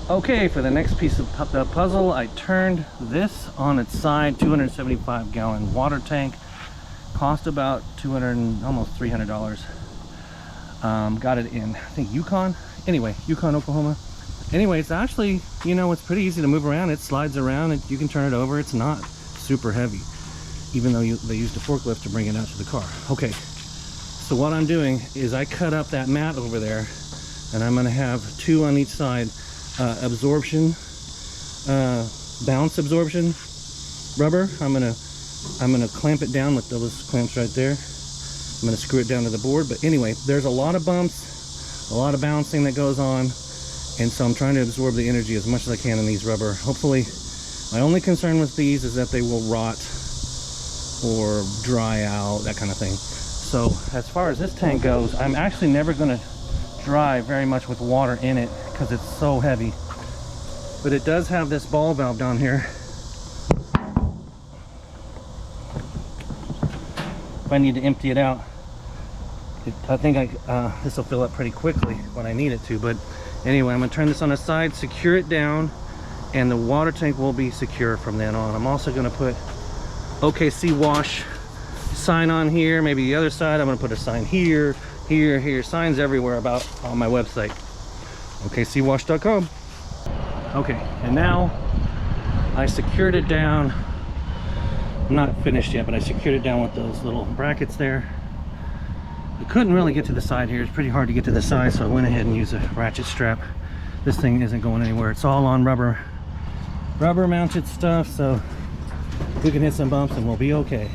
Okay, for the next piece of the puzzle, I turned this on its side. 275 gallon water tank, cost about almost $300. Got it in, I think, Yukon. Anyway, Yukon, Oklahoma. Anyway, it's actually, you know, it's pretty easy to move around. It slides around and you can turn it over. It's not super heavy, even though they used a forklift to bring it out to the car. Okay, so what I'm doing is I cut up that mat over there, and I'm gonna have two on each side. Absorption, bounce absorption rubber. I'm gonna clamp it down with those clamps right there. I'm gonna screw it down to the board. But anyway, there's a lot of bumps, a lot of bouncing that goes on, and so I'm trying to absorb the energy as much as I can in these rubber. Hopefully, my only concern with these is that they will rot or dry out, that kind of thing. So as far as this tank goes, I'm actually never gonna dry very much with water in it because it's so heavy. But it does have this ball valve down here. If I need to empty it out, I think this will fill up pretty quickly when I need it to. But anyway, I'm gonna turn this on the side, secure it down, and the water tank will be secure from then on. I'm also gonna put OKC wash sign on here, maybe the other side. I'm gonna put a sign here, here, signs everywhere about on my website, okcwash.com. Okay, and now I secured it down. I'm not finished yet, but I secured it down with those little brackets there. I couldn't really get to the side here. It's pretty hard to get to the side, so I went ahead and used a ratchet strap. This thing isn't going anywhere. It's all on rubber mounted stuff, so we can hit some bumps and we'll be okay.